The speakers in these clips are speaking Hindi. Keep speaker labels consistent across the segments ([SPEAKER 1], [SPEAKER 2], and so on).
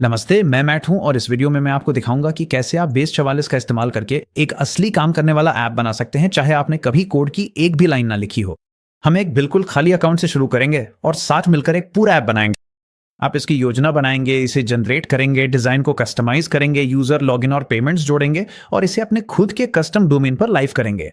[SPEAKER 1] नमस्ते, मैं मैट हूं और इस वीडियो में मैं आपको दिखाऊंगा कि कैसे आप बेस 44 का इस्तेमाल करके एक असली काम करने वाला ऐप बना सकते हैं, चाहे आपने कभी कोड की एक भी लाइन ना लिखी हो। हम एक बिल्कुल खाली अकाउंट से शुरू करेंगे और साथ मिलकर एक पूरा ऐप बनाएंगे। आप इसकी योजना बनाएंगे, इसे जनरेट करेंगे, डिजाइन को कस्टमाइज करेंगे, यूजर लॉगिन और पेमेंट्स जोड़ेंगे और इसे अपने खुद के कस्टम डोमेन पर लाइव करेंगे।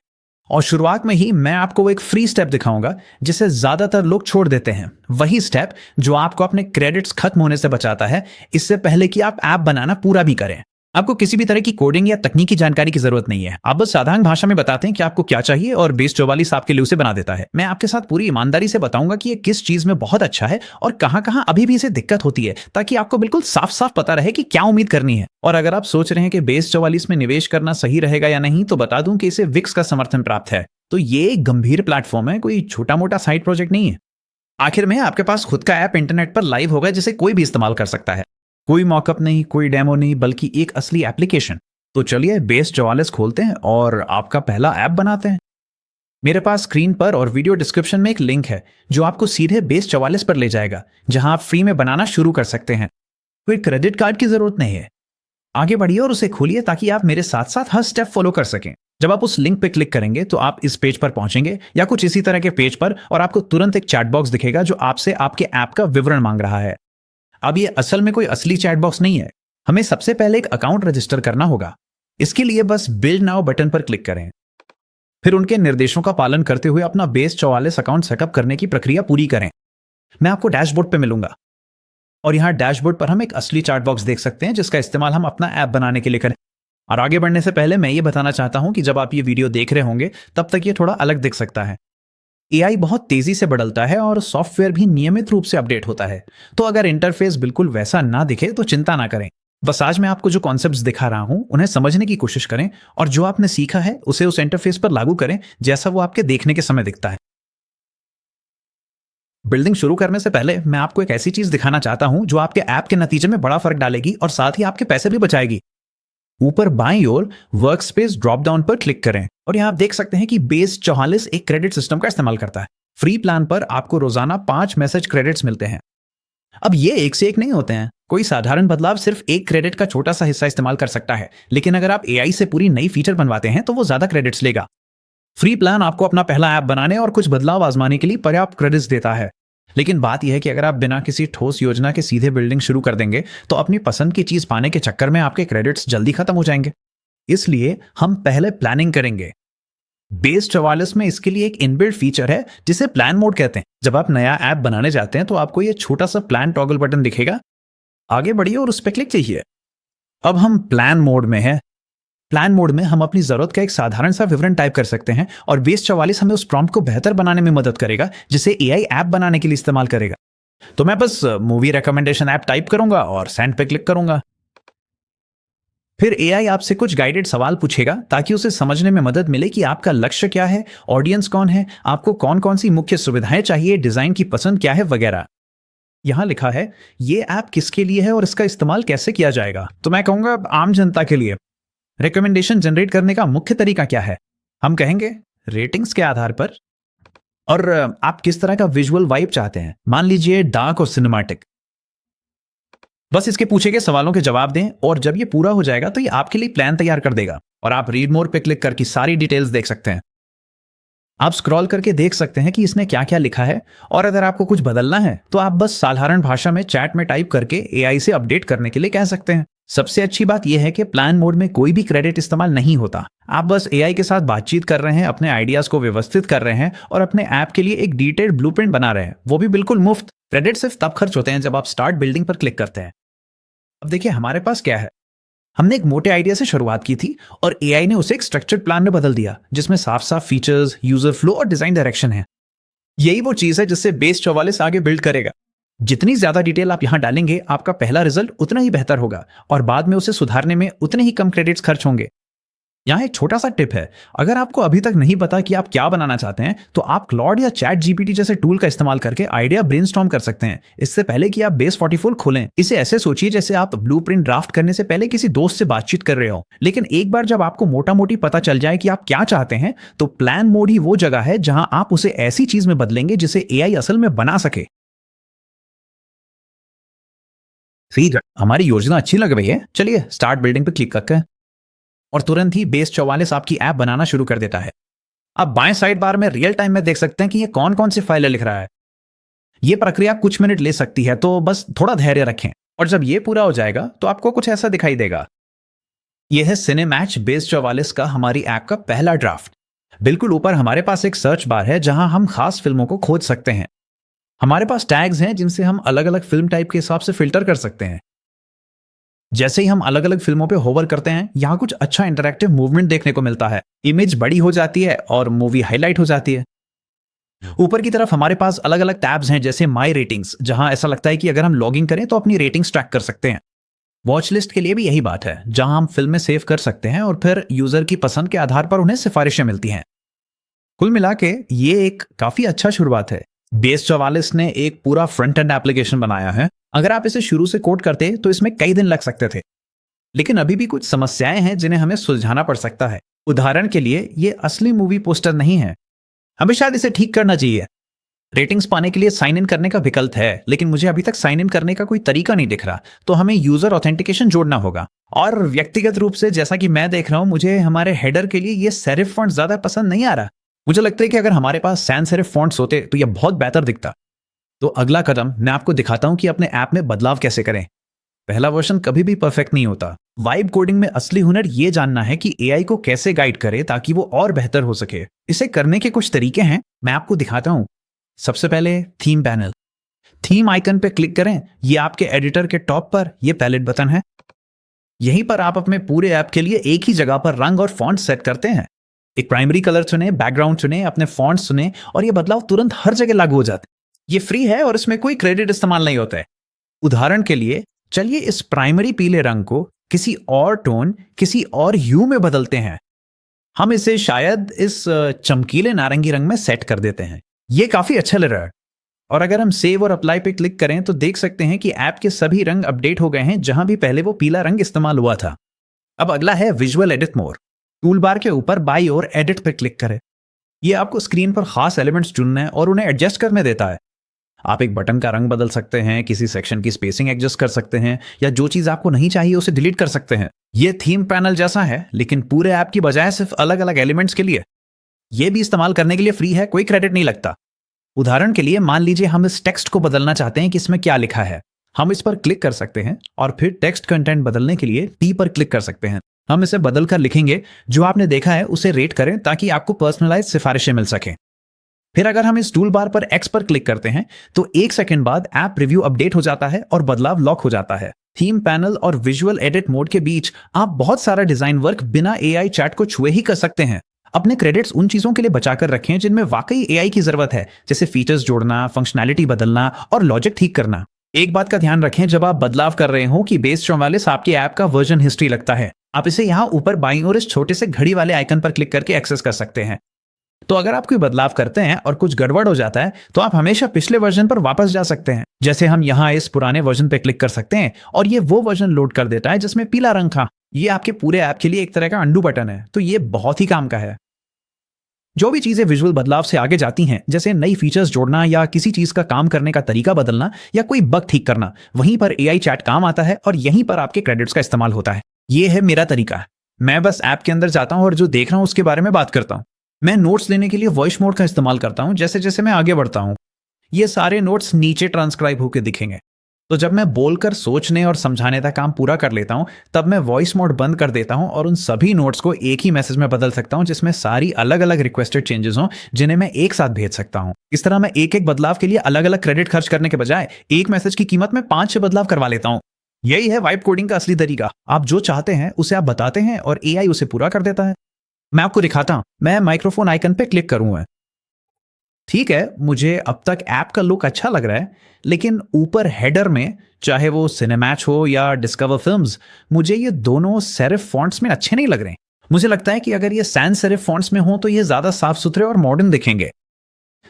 [SPEAKER 1] और शुरुआत में ही मैं आपको वो एक फ्री स्टेप दिखाऊंगा जिसे ज्यादातर लोग छोड़ देते हैं, वही स्टेप जो आपको अपने क्रेडिट्स खत्म होने से बचाता है, इससे पहले कि आप ऐप बनाना पूरा भी करें। आपको किसी भी तरह की कोडिंग या तकनीकी जानकारी की जरूरत नहीं है। आप बस साधारण भाषा में बताते हैं कि आपको क्या चाहिए और बेस 44 आपके लिए उसे बना देता है। मैं आपके साथ पूरी ईमानदारी से बताऊंगा कि ये किस चीज में बहुत अच्छा है और कहां कहां अभी भी इसे दिक्कत होती है, ताकि आपको बिल्कुल साफ साफ पता रहे कि क्या उम्मीद करनी है। और अगर आप सोच रहे हैं कि बेस 44 में निवेश करना सही रहेगा या नहीं, तो बता दूं कि इसे विक्स का समर्थन प्राप्त है। तो ये एक गंभीर प्लेटफॉर्म है, कोई छोटा मोटा साइड प्रोजेक्ट नहीं है। आखिर में आपके पास खुद का ऐप इंटरनेट पर लाइव होगा जिसे कोई भी इस्तेमाल कर सकता है। कोई मॉकअप नहीं, कोई डेमो नहीं, बल्कि एक असली एप्लीकेशन। तो चलिए बेस 44 खोलते हैं और आपका पहला ऐप बनाते हैं। मेरे पास स्क्रीन पर और वीडियो डिस्क्रिप्शन में एक लिंक है जो आपको सीधे बेस 44 पर ले जाएगा, जहां आप फ्री में बनाना शुरू कर सकते हैं। कोई क्रेडिट कार्ड की जरूरत नहीं है। आगे बढ़िए और उसे खोलिए ताकि आप मेरे साथ साथ हर स्टेप फॉलो कर सकें। जब आप उस लिंक पर क्लिक करेंगे तो आप इस पेज पर पहुंचेंगे या कुछ इसी तरह के पेज पर, और आपको तुरंत एक चैट बॉक्स दिखेगा जो आपसे आपके ऐप का विवरण मांग रहा है। अब ये असल में कोई असली चैट बॉक्स नहीं है। हमें सबसे पहले एक अकाउंट रजिस्टर करना होगा। इसके लिए बस बिल्ड नाउ बटन पर क्लिक करें। फिर उनके निर्देशों का पालन करते हुए अपना बेस 44 अकाउंट सेटअप करने की प्रक्रिया पूरी करें। मैं आपको डैशबोर्ड पे मिलूंगा और यहाँ डैशबोर्ड पर हम एक असली चैट बॉक्स देख सकते हैं जिसका इस्तेमाल हम अपना ऐप बनाने के लिए करें। और आगे बढ़ने से पहले मैं ये बताना चाहता हूं कि जब आप ये वीडियो देख रहे होंगे तब तक ये थोड़ा अलग दिख सकता है। एआई बहुत तेजी से बदलता है और सॉफ्टवेयर भी नियमित रूप से अपडेट होता है। तो अगर इंटरफेस बिल्कुल वैसा ना दिखे तो चिंता ना करें। बस आज मैं आपको जो कॉन्सेप्ट्स दिखा रहा हूं उन्हें समझने की कोशिश करें और जो आपने सीखा है उसे उस इंटरफेस पर लागू करें जैसा वो आपके देखने के समय दिखता है। बिल्डिंग शुरू करने से पहले मैं आपको एक ऐसी चीज दिखाना चाहता हूं जो आपके ऐप के नतीजे में बड़ा फर्क डालेगी और साथ ही आपके पैसे भी बचाएगी। ऊपर बाईं ओर वर्क स्पेस ड्रॉप डाउन पर क्लिक करें और यहां आप देख सकते हैं कि बेस 44 एक क्रेडिट सिस्टम का इस्तेमाल करता है। फ्री प्लान पर आपको रोजाना 5 मैसेज क्रेडिट्स मिलते हैं। अब ये एक से एक नहीं होते हैं। कोई साधारण बदलाव सिर्फ एक क्रेडिट का छोटा सा हिस्सा इस्तेमाल कर सकता है, लेकिन अगर आप एआई से पूरी नई फीचर बनवाते हैं तो वो ज्यादा क्रेडिट्स लेगा। फ्री प्लान आपको अपना पहला ऐप बनाने और कुछ बदलाव आजमाने के लिए पर्याप्त क्रेडिट्स देता है। लेकिन बात यह है कि अगर आप बिना किसी ठोस योजना के सीधे बिल्डिंग शुरू कर देंगे तो अपनी पसंद की चीज पाने के चक्कर में आपके क्रेडिट्स जल्दी खत्म हो जाएंगे। इसलिए हम पहले प्लानिंग करेंगे। बेस 44 में इसके लिए एक इनबिल्ट फीचर है जिसे प्लान मोड कहते हैं। जब आप नया ऐप बनाने जाते हैं तो आपको यह छोटा सा प्लान टॉगल बटन दिखेगा। आगे बढ़िए और उस पर क्लिक कीजिए। अब हम प्लान मोड में हैं। प्लान मोड में हम अपनी जरूरत का एक साधारण सा विवरण टाइप कर सकते हैं और बेस 44 हमें उस प्रॉम्प्ट को बेहतर बनाने में मदद करेगा जिसे एआई ऐप बनाने के लिए इस्तेमाल करेगा। तो मैं बस मूवी रिकमेंडेशन ऐप टाइप करूंगा और सेंड पे क्लिक करूंगा। फिर एआई आपसे कुछ गाइडेड सवाल पूछेगा ताकि उसे समझने में मदद मिले कि आपका लक्ष्य क्या है, ऑडियंस कौन है, आपको कौन कौन सी मुख्य सुविधाएं चाहिए, डिजाइन की पसंद क्या है वगैरह। यहां लिखा है ये ऐप किसके लिए है और इसका इस्तेमाल कैसे किया जाएगा। तो मैं कहूंगा आम जनता के लिए। रिकमेंडेशन जनरेट करने का मुख्य तरीका क्या है? हम कहेंगे रेटिंग्स के आधार पर। और आप किस तरह का विजुअल वाइब चाहते हैं? मान लीजिए डार्क और सिनेमैटिक। बस इसके पूछे गए सवालों के जवाब दें और जब ये पूरा हो जाएगा तो ये आपके लिए प्लान तैयार कर देगा और आप रीड मोर पे क्लिक करके सारी डिटेल्स देख सकते हैं। आप स्क्रॉल करके देख सकते हैं कि इसने क्या क्या लिखा है और अगर आपको कुछ बदलना है तो आप बस साधारण भाषा में चैट में टाइप करके एआई से अपडेट करने के लिए कह सकते हैं। सबसे अच्छी बात यह है कि प्लान मोड में कोई भी क्रेडिट इस्तेमाल नहीं होता। आप बस एआई के साथ बातचीत कर रहे हैं, अपने आइडियाज को व्यवस्थित कर रहे हैं और अपने ऐप के लिए एक डिटेल्ड ब्लूप्रिंट बना रहे हैं, वो भी बिल्कुल मुफ्त। क्रेडिट सिर्फ तब खर्च होते हैं जब आप स्टार्ट बिल्डिंग पर क्लिक करते हैं। अब देखिए हमारे पास क्या है। हमने एक मोटे आइडिया से शुरुआत की थी और एआई ने उसे एक स्ट्रक्चर्ड प्लान में बदल दिया जिसमें साफ साफ फीचर्स, यूजर फ्लो और डिजाइन डायरेक्शन है। यही वो चीज है जिससे बेस 44 आगे बिल्ड करेगा। जितनी ज्यादा डिटेल आप यहां डालेंगे आपका पहला रिजल्ट उतना ही बेहतर होगा और बाद में उसे सुधारने में उतने ही कम क्रेडिट्स खर्च होंगे। यहाँ एक छोटा सा टिप है, अगर आपको अभी तक नहीं पता कि आप क्या बनाना चाहते हैं तो आप क्लॉड या चैट जीपीटी जैसे टूल का इस्तेमाल करके आइडिया ब्रेनस्टॉर्म कर सकते हैं। इससे पहले कि आप बेस 44 खोलें, इसे ऐसे सोचिए जैसे आप ब्लूप्रिंट ड्राफ्ट करने से पहले किसी दोस्त से बातचीत कर रहे हो। लेकिन एक बार जब आपको मोटा मोटी पता चल जाए कि आप क्या चाहते हैं तो प्लान मोड ही वो जगह है जहां आप उसे ऐसी चीज में बदलेंगे जिसे एआई असल में बना सके। ठीक है, हमारी योजना अच्छी लग रही है। चलिए स्टार्ट बिल्डिंग पे क्लिक करते हैं और तुरंत ही बेस 44 आपकी ऐप बनाना शुरू कर देता है। आप बाएं साइड बार में रियल टाइम में देख सकते हैं कि ये कौन कौन सी फाइलें लिख रहा है। ये प्रक्रिया कुछ मिनट ले सकती है, तो बस थोड़ा धैर्य रखें और जब ये पूरा हो जाएगा तो आपको कुछ ऐसा दिखाई देगा। यह है सिनेमैच बेस 44 का हमारी ऐप का पहला ड्राफ्ट। बिल्कुल ऊपर हमारे पास एक सर्च बार है जहां हम खास फिल्मों को खोज सकते हैं। हमारे पास टैग्स हैं जिनसे हम अलग अलग फिल्म टाइप के हिसाब से फिल्टर कर सकते हैं। जैसे ही हम अलग अलग फिल्मों पे होवर करते हैं, यहाँ कुछ अच्छा इंटरैक्टिव मूवमेंट देखने को मिलता है। इमेज बड़ी हो जाती है और मूवी हाईलाइट हो जाती है। ऊपर की तरफ हमारे पास अलग अलग टैब्स हैं, जैसे माई रेटिंग्स, जहां ऐसा लगता है कि अगर हम लॉगिन करें तो अपनी रेटिंग्स ट्रैक कर सकते हैं। वॉच लिस्ट के लिए भी यही बात है, जहां हम फिल्में सेव कर सकते हैं और फिर यूजर की पसंद के आधार पर उन्हें सिफारिशें मिलती हैं। कुल मिला के ये एक काफी अच्छा शुरुआत है। बेस 44 ने एक पूरा फ्रंट एंड एप्लीकेशन बनाया है। अगर आप इसे शुरू से कोड करते तो इसमें कई दिन लग सकते थे, लेकिन अभी भी कुछ समस्याएं हैं जिन्हें हमें सुलझाना पड़ सकता है। उदाहरण के लिए, ये असली मूवी पोस्टर नहीं है। हमें शायद इसे ठीक करना चाहिए। रेटिंग्स पाने के लिए साइन इन करने का विकल्प है, लेकिन मुझे अभी तक साइन इन करने का कोई तरीका नहीं दिख रहा, तो हमें यूजर ऑथेंटिकेशन जोड़ना होगा। और व्यक्तिगत रूप से जैसा कि मैं देख रहा हूं, मुझे हमारे हेडर के लिए ये सेरिफ फॉन्ट ज्यादा पसंद नहीं आ रहा। मुझे लगता है कि अगर हमारे पास सैंस सेरिफ फॉन्ट्स होते तो यह बहुत बेहतर दिखता। तो अगला कदम मैं आपको दिखाता हूं कि अपने ऐप में बदलाव कैसे करें। पहला वर्जन कभी भी परफेक्ट नहीं होता। वाइब कोडिंग में असली हुनर ये जानना है कि एआई को कैसे गाइड करे ताकि वो और बेहतर हो सके। इसे करने के कुछ तरीके हैं, मैं आपको दिखाता हूं। सबसे पहले थीम पैनल। थीम आइकन पे क्लिक करें। ये आपके एडिटर के टॉप पर ये पैलेट बटन है। यहीं पर आप अपने पूरे ऐप के लिए एक ही जगह पर रंग और फॉन्ट सेट करते हैं। एक प्राइमरी कलर चुने, बैकग्राउंड चुने, अपने फॉन्ट चुने और ये बदलाव तुरंत हर जगह लागू हो जाते हैं। ये फ्री है और इसमें कोई क्रेडिट इस्तेमाल नहीं होता है। उदाहरण के लिए, चलिए इस प्राइमरी पीले रंग को किसी और टोन, किसी और ह्यू में बदलते हैं। हम इसे शायद इस चमकीले नारंगी रंग में सेट कर देते हैं। ये काफी अच्छा लग रहा है। और अगर हम सेव और अप्लाई पे क्लिक करें तो देख सकते हैं कि ऐप के सभी रंग अपडेट हो गए हैं, जहां भी पहले वो पीला रंग इस्तेमाल हुआ था। अब अगला है visual edit mode. Tool bar के ऊपर बाई ओर एडिट पर क्लिक करें। यह आपको स्क्रीन पर खास एलिमेंट्स चुनने और उन्हें एडजस्ट करने देता है। आप एक बटन का रंग बदल सकते हैं, किसी सेक्शन की स्पेसिंग एडजस्ट कर सकते हैं, या जो चीज आपको नहीं चाहिए उसे डिलीट कर सकते हैं। यह थीम पैनल जैसा है, लेकिन पूरे ऐप की बजाय सिर्फ अलग अलग एलिमेंट्स के लिए। यह भी इस्तेमाल करने के लिए फ्री है, कोई क्रेडिट नहीं लगता। उदाहरण के लिए, मान लीजिए हम इस टेक्स्ट को बदलना चाहते हैं कि इसमें क्या लिखा है। हम इस पर क्लिक कर सकते हैं और फिर टेक्स्ट कंटेंट बदलने के लिए टी पर क्लिक कर सकते हैं। हम इसे बदलकर लिखेंगे, जो आपने देखा है उसे रेट करें ताकि आपको पर्सनलाइज सिफारिशें मिल सकें। फिर अगर हम इस टूल बार पर एक्स पर क्लिक करते हैं तो 1 सेकंड बाद ऐप रिव्यू अपडेट हो जाता है और बदलाव लॉक हो जाता है। थीम पैनल और विजुअल एडिट मोड के बीच आप बहुत सारा डिजाइन वर्क बिना एआई चैट को छुए ही कर सकते हैं। अपने क्रेडिट्स उन चीजों के लिए बचाकर रखें जिनमें वाकई एआई की जरूरत है, जैसे फीचर्स जोड़ना, फंक्शनैलिटी बदलना और लॉजिक ठीक करना। एक बात का ध्यान रखें, जब आप बदलाव कर रहे हो कि बेस 44 आपके ऐप का वर्जन हिस्ट्री लगता है। आप इसे यहाँ ऊपर बाईं ओर इस छोटे से घड़ी वाले आइकन पर क्लिक करके एक्सेस कर सकते हैं। तो अगर आप कोई बदलाव करते हैं और कुछ गड़बड़ हो जाता है तो आप हमेशा पिछले वर्जन पर वापस जा सकते हैं। जैसे हम यहाँ इस पुराने वर्जन पर क्लिक कर सकते हैं और ये वो वर्जन लोड कर देता है जिसमें पीला रंग था। ये आपके पूरे ऐप के लिए एक तरह का अंडू बटन है, तो ये बहुत ही काम का है। जो भी चीजें विजुअल बदलाव से आगे जाती हैं, जैसे नई फीचर्स जोड़ना या किसी चीज का काम करने का तरीका बदलना या कोई बग ठीक करना, वहीं पर एआई चैट काम आता है और यहीं पर आपके क्रेडिट्स का इस्तेमाल होता है। ये है मेरा तरीका। मैं बस ऐप के अंदर जाता हूं और जो देख रहा हूं उसके बारे में बात करता हूं। मैं नोट्स लेने के लिए वॉइस मोड का इस्तेमाल करता हूं। जैसे जैसे मैं आगे बढ़ता हूं, ये सारे नोट्स नीचे ट्रांसक्राइब होकर दिखेंगे। तो जब मैं बोलकर सोचने और समझाने का काम पूरा कर लेता हूं, तब मैं वॉइस मोड बंद कर देता हूं और उन सभी नोट्स को एक ही मैसेज में बदल सकता हूं, जिसमें सारी अलग अलग रिक्वेस्टेड चेंजेस हों, जिन्हें मैं एक साथ भेज सकता हूं। इस तरह मैं एक एक बदलाव के लिए अलग अलग क्रेडिट खर्च करने के बजाय एक मैसेज की कीमत में 5-6 बदलाव करवा लेता हूं। यही है वाइब कोडिंग का असली तरीका। आप जो चाहते हैं उसे आप बताते हैं और एआई उसे पूरा कर देता है। मैं आपको दिखाता हूं। मैं माइक्रोफोन आइकन पे क्लिक करूंगा। ठीक है, मुझे अब तक ऐप का लुक अच्छा लग रहा है, लेकिन ऊपर हेडर में, चाहे वो सिनेमैच हो या डिस्कवर फिल्म्स, मुझे ये दोनों सेरिफ फॉन्ट्स में अच्छे नहीं लग रहे। मुझे लगता है कि अगर ये सैंस सेरिफ फॉन्ट्स में हो तो ये ज्यादा साफ सुथरे और मॉडर्न दिखेंगे।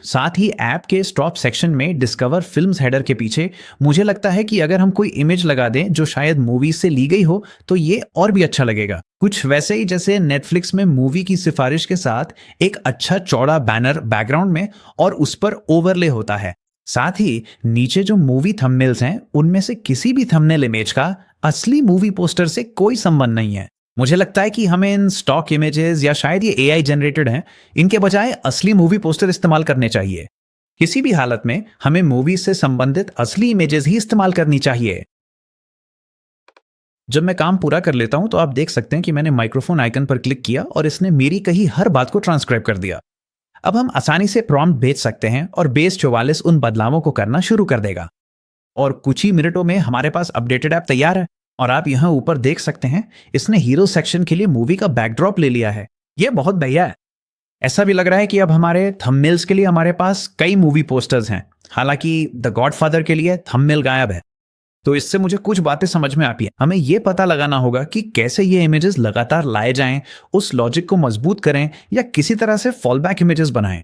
[SPEAKER 1] साथ ही ऐप के स्टॉप सेक्शन में डिस्कवर फिल्म्स हेडर के पीछे मुझे लगता है कि अगर हम कोई इमेज लगा दें जो शायद मूवी से ली गई हो तो ये और भी अच्छा लगेगा। कुछ वैसे ही जैसे नेटफ्लिक्स में मूवी की सिफारिश के साथ एक अच्छा चौड़ा बैनर बैकग्राउंड में और उस पर ओवरले होता है। साथ ही नीचे जो मूवी थंबनेल्स हैं उनमें से किसी भी थंबनेल इमेज का असली मूवी पोस्टर से कोई संबंध नहीं है। मुझे लगता है कि हमें इन स्टॉक इमेजेस या शायद ये एआई जनरेटेड हैं, इनके बजाय असली मूवी पोस्टर इस्तेमाल करने चाहिए। किसी भी हालत में हमें मूवी से संबंधित असली इमेजेस ही इस्तेमाल करनी चाहिए। जब मैं काम पूरा कर लेता हूं तो आप देख सकते हैं कि मैंने माइक्रोफोन आइकन पर क्लिक किया और इसने मेरी कही हर बात को ट्रांसक्राइब कर दिया। अब हम आसानी से प्रॉम्प्ट भेज सकते हैं और बेस 44 उन बदलावों को करना शुरू कर देगा। और कुछ ही मिनटों में हमारे पास अपडेटेड ऐप तैयार है। और आप यहाँ ऊपर देख सकते हैं इसने हीरो सेक्शन के लिए मूवी का बैकड्रॉप ले लिया है। ये बहुत बढ़िया है। ऐसा भी लग रहा है कि अब हमारे थंबनेल्स के लिए हमारे पास कई मूवी पोस्टर्स हैं। हालांकि द गॉडफादर के लिए थंबनेल गायब है। तो इससे मुझे कुछ बातें समझ में आती हैं। हमें यह पता लगाना होगा कि कैसे ये इमेजेस लगातार लाए जाएं, उस लॉजिक को मजबूत करें या किसी तरह से फॉलबैक इमेजेस बनाएं।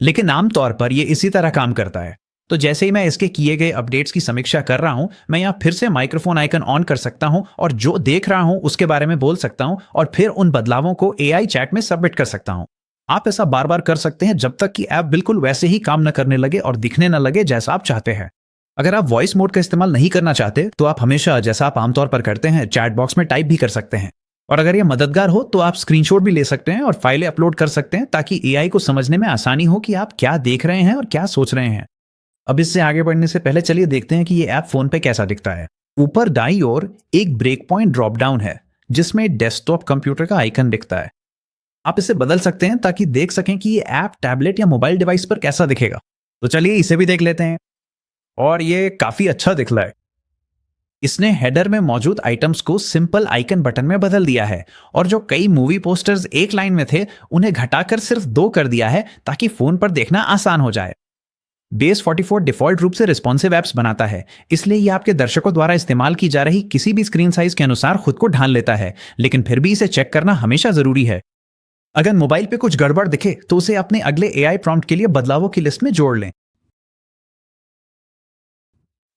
[SPEAKER 1] लेकिन आमतौर पर यह इसी तरह काम करता है। तो जैसे ही मैं इसके किए गए अपडेट्स की समीक्षा कर रहा हूं, मैं यहाँ फिर से माइक्रोफोन आइकन ऑन कर सकता हूं और जो देख रहा हूं उसके बारे में बोल सकता हूं और फिर उन बदलावों को एआई चैट में सबमिट कर सकता हूं। आप ऐसा बार बार कर सकते हैं जब तक कि ऐप बिल्कुल वैसे ही काम न करने लगे और दिखने न लगे जैसा आप चाहते हैं। अगर आप वॉइस मोड का इस्तेमाल नहीं करना चाहते तो आप हमेशा, जैसा आप आमतौर पर करते हैं, चैट बॉक्स में टाइप भी कर सकते हैं। और अगर ये मददगार हो तो आप स्क्रीनशॉट भी ले सकते हैं और फाइलें अपलोड कर सकते हैं ताकि एआई को समझने में आसानी हो कि आप क्या देख रहे हैं और क्या सोच रहे हैं। अब इससे आगे बढ़ने से पहले चलिए देखते हैं कि ये ऐप फोन पे कैसा दिखता है। ऊपर दाईं ओर एक ब्रेक पॉइंट ड्रॉप डाउन है जिसमें डेस्कटॉप कंप्यूटर का आइकन दिखता है। आप इसे बदल सकते हैं ताकि देख सकें कि ये ऐप टैबलेट या मोबाइल डिवाइस पर कैसा दिखेगा। तो चलिए इसे भी देख लेते हैं। और ये काफी अच्छा दिख रहा है। इसने हेडर में मौजूद आइटम्स को सिंपल आइकन बटन में बदल दिया है और जो कई मूवी पोस्टर्स एक लाइन में थे उन्हें घटाकर सिर्फ 2 कर दिया है ताकि फोन पर देखना आसान हो जाए। बेस 44 डिफॉल्ट रूप से रिस्पॉन्सिव ऐप्स बनाता है, इसलिए ये आपके दर्शकों द्वारा इस्तेमाल की जा रही किसी भी स्क्रीन साइज के अनुसार खुद को ढाल लेता है, लेकिन फिर भी इसे चेक करना हमेशा जरूरी है। अगर मोबाइल पे कुछ गड़बड़ दिखे तो उसे अपने अगले एआई प्रॉम्प्ट के लिए बदलावों की लिस्ट में जोड़ लें।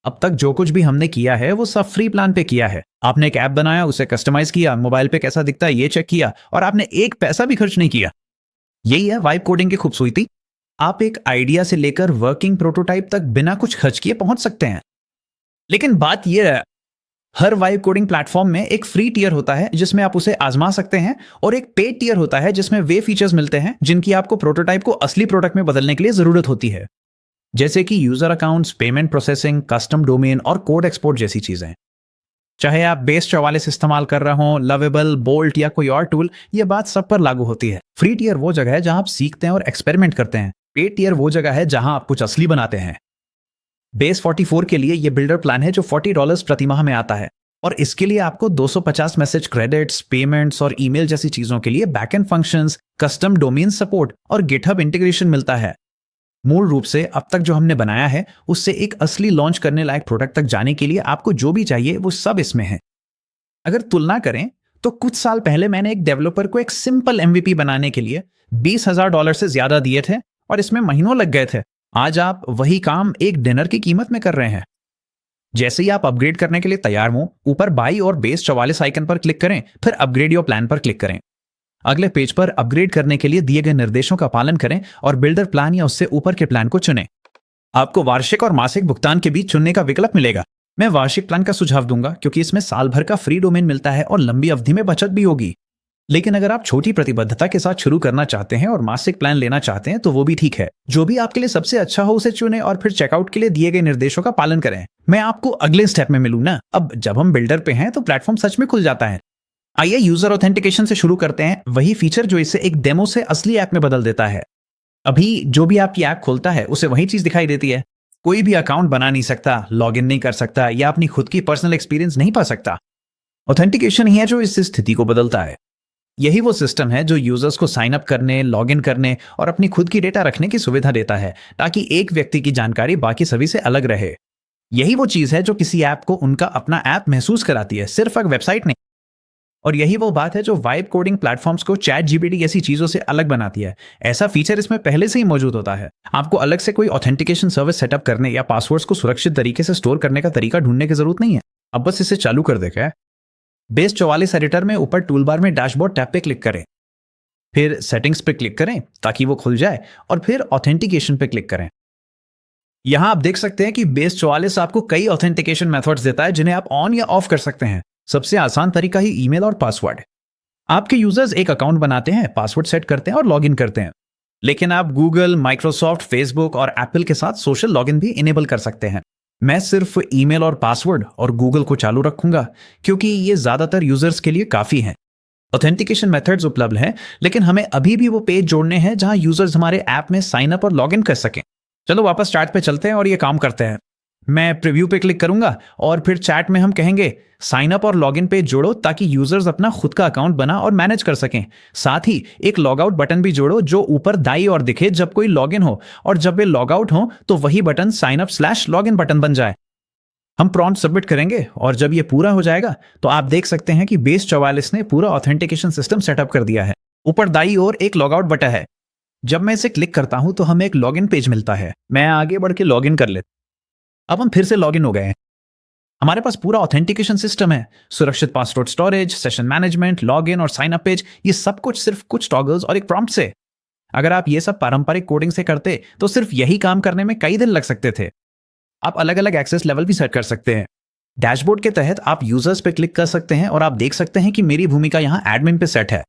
[SPEAKER 1] अब तक जो कुछ भी हमने किया है वो सब फ्री प्लान पे किया है। आपने एक ऐप बनाया, उसे कस्टमाइज किया, मोबाइल पे कैसा दिखता है ये चेक किया और आपने एक पैसा भी खर्च नहीं किया। यही है वाइब कोडिंग की खूबसूरती। आप एक आइडिया से लेकर वर्किंग प्रोटोटाइप तक बिना कुछ खर्च किए पहुंच सकते हैं। लेकिन बात यह है, हर वाइब कोडिंग प्लेटफॉर्म में एक फ्री टियर होता है जिसमें आप उसे आजमा सकते हैं और एक पेड टियर होता है जिसमें वे फीचर्स मिलते हैं जिनकी आपको प्रोटोटाइप को असली प्रोडक्ट में बदलने के लिए जरूरत होती है, जैसे कि user accounts, payment processing, custom domain और कोड एक्सपोर्ट जैसी चीजें। चाहे आप बेस 44 इस्तेमाल कर रहे हो, लवेबल, बोल्ट या कोई और टूल, ये बात सब पर लागू होती है। फ्री टियर वो जगह है जहां आप सीखते हैं और एक्सपेरिमेंट करते हैं। पेड टियर वो जगह है जहां आप कुछ असली बनाते हैं। बेस 44 के लिए ये बिल्डर प्लान है जो $40 प्रति माह में आता है और इसके लिए आपको 250 मैसेज क्रेडिट्स, पेमेंट्स और ईमेल जैसी चीजों के लिए backend functions, custom domain support और गिटहब इंटीग्रेशन मिलता है। मूल रूप से अब तक जो हमने बनाया है उससे एक असली लॉन्च करने लायक प्रोडक्ट तक जाने के लिए आपको जो भी चाहिए वो सब इसमें है। अगर तुलना करें तो कुछ साल पहले मैंने एक डेवलपर को एक सिंपल एमवीपी बनाने के लिए $20,000 से ज्यादा दिए थे और इसमें महीनों लग गए थे। आज आप वही काम एक डिनर की कीमत में कर रहे हैं। जैसे ही आप अपग्रेड करने के लिए तैयार हो, ऊपर बाई और बेस 44 आइकन पर क्लिक करें, फिर अपग्रेड योर प्लान पर क्लिक करें। अगले पेज पर अपग्रेड करने के लिए दिए गए निर्देशों का पालन करें और बिल्डर प्लान या उससे ऊपर के प्लान को चुनें। आपको वार्षिक और मासिक भुगतान के बीच चुनने का विकल्प मिलेगा। मैं वार्षिक प्लान का सुझाव दूंगा क्योंकि इसमें साल भर का फ्री डोमेन मिलता है और लंबी अवधि में बचत भी होगी। लेकिन अगर आप छोटी प्रतिबद्धता के साथ शुरू करना चाहते हैं और मासिक प्लान लेना चाहते हैं तो वो भी ठीक है। जो भी आपके लिए सबसे अच्छा हो उसे चुनें और फिर चेकआउट के लिए दिए गए निर्देशों का पालन करें। मैं आपको अगले स्टेप में मिलूं ना। अब जब हम बिल्डर पे हैं तो प्लेटफॉर्म सच में खुल जाता है। आइए यूजर ऑथेंटिकेशन से शुरू करते हैं, वही फीचर जो इसे एक डेमो से असली ऐप में बदल देता है। अभी जो भी आपकी ऐप खोलता है उसे वही चीज दिखाई देती है। कोई भी अकाउंट बना नहीं सकता, लॉग इन नहीं कर सकता या अपनी खुद की पर्सनल एक्सपीरियंस नहीं पा सकता। ऑथेंटिकेशन ही है जो इस स्थिति को बदलता है। यही वो सिस्टम है जो यूजर्स को साइन अप करने, लॉग इन करने और अपनी खुद की डेटा रखने की सुविधा देता है ताकि एक व्यक्ति की जानकारी बाकी सभी से अलग रहे। यही वो चीज है जो किसी ऐप को उनका अपना ऐप महसूस कराती है, सिर्फ एक वेबसाइट नहीं। और यही वो बात है जो वाइब कोडिंग प्लेटफॉर्म्स को चैट जीपीटी जैसी चीजों से अलग बनाती है। ऐसा फीचर इसमें पहले से ही मौजूद होता है। आपको अलग से कोई ऑथेंटिकेशन सर्विस सेटअप करने या पासवर्ड्स को सुरक्षित तरीके से स्टोर करने का तरीका ढूंढने की जरूरत नहीं है। अब बस इसे चालू कर देखा है। बेस 44 एडिटर में ऊपर टूल बार में डैशबोर्ड टैब पे क्लिक करें, फिर सेटिंग्स पे क्लिक करें ताकि वो खुल जाए और फिर ऑथेंटिकेशन पे क्लिक करें। यहाँ आप देख सकते हैं कि बेस 44 आपको कई ऑथेंटिकेशन मेथड्स देता है जिन्हें आप ऑन या ऑफ कर सकते हैं। सबसे आसान तरीका ही ईमेल और पासवर्ड है। आपके यूजर्स एक अकाउंट बनाते हैं, पासवर्ड सेट करते हैं और लॉगिन करते हैं। लेकिन आप गूगल, माइक्रोसॉफ्ट, फेसबुक और एप्पल के साथ सोशल लॉगिन भी इनेबल कर सकते हैं। मैं सिर्फ ईमेल और पासवर्ड और गूगल को चालू रखूंगा क्योंकि ये ज्यादातर यूजर्स के लिए काफी हैं। ऑथेंटिकेशन मेथड्स उपलब्ध हैं, लेकिन हमें अभी भी वो पेज जोड़ने हैं जहां यूजर्स हमारे ऐप में साइन अप और लॉगिन कर सकें। चलो वापस चैट पे चलते हैं और ये काम करते हैं। मैं प्रीव्यू पे क्लिक करूंगा और फिर चैट में हम कहेंगे साइन अप और लॉगिन पेज जोड़ो ताकि यूजर्स अपना खुद का अकाउंट बना और मैनेज कर सकें। साथ ही एक लॉग आउट बटन भी जोड़ो जो ऊपर दाईं ओर दिखे जब कोई लॉगिन हो, और जब वे लॉग आउट हो तो वही बटन साइन अप/लॉगिन बटन बन जाए। हम प्रॉम्प्ट सबमिट करेंगे और जब ये पूरा हो जाएगा तो आप देख सकते हैं कि बेस 44 ने पूरा ऑथेंटिकेशन सिस्टम सेटअप कर दिया है। ऊपर दाईं ओर एक लॉग आउट बटन है। जब मैं इसे क्लिक करता हूं तो हमें एक लॉगिन पेज मिलता है। मैं आगे बढ़ के लॉगिन कर लेता। अब हम फिर से लॉगिन हो गए हैं। हमारे पास पूरा ऑथेंटिकेशन सिस्टम है। सुरक्षित password storage, session management, login और साइन अप पेज, ये सब कुछ सिर्फ कुछ टॉगल्स और एक प्रॉम्प्ट से। अगर आप ये सब पारंपरिक कोडिंग से करते तो सिर्फ यही काम करने में कई दिन लग सकते थे। आप अलग अलग एक्सेस लेवल भी सेट कर सकते हैं। डैशबोर्ड के तहत आप यूजर्स पे क्लिक कर सकते हैं और आप देख सकते हैं कि मेरी भूमिका यहाँ एडमिन पे सेट है।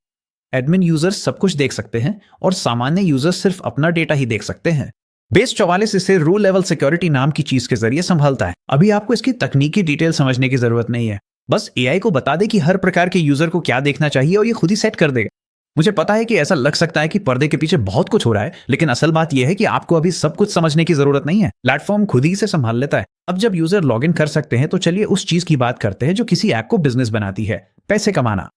[SPEAKER 1] एडमिन यूजर्स सब कुछ देख सकते हैं और सामान्य यूजर्स सिर्फ अपना डेटा ही देख सकते हैं। बेस 44 इसे रूल लेवल सिक्योरिटी नाम की चीज के जरिए संभालता है। अभी आपको इसकी तकनीकी डिटेल समझने की जरूरत नहीं है। बस एआई को बता दे कि हर प्रकार के यूजर को क्या देखना चाहिए और ये खुद ही सेट कर देगा। मुझे पता है कि ऐसा लग सकता है कि पर्दे के पीछे बहुत कुछ हो रहा है, लेकिन असल बात यह है कि आपको अभी सब कुछ समझने की जरूरत नहीं है। प्लेटफॉर्म खुद ही से संभाल लेता है। अब जब यूजर लॉगिन कर सकते हैं तो चलिए उस चीज की बात करते हैं जो किसी ऐप को बिजनेस बनाती है, पैसे कमाना।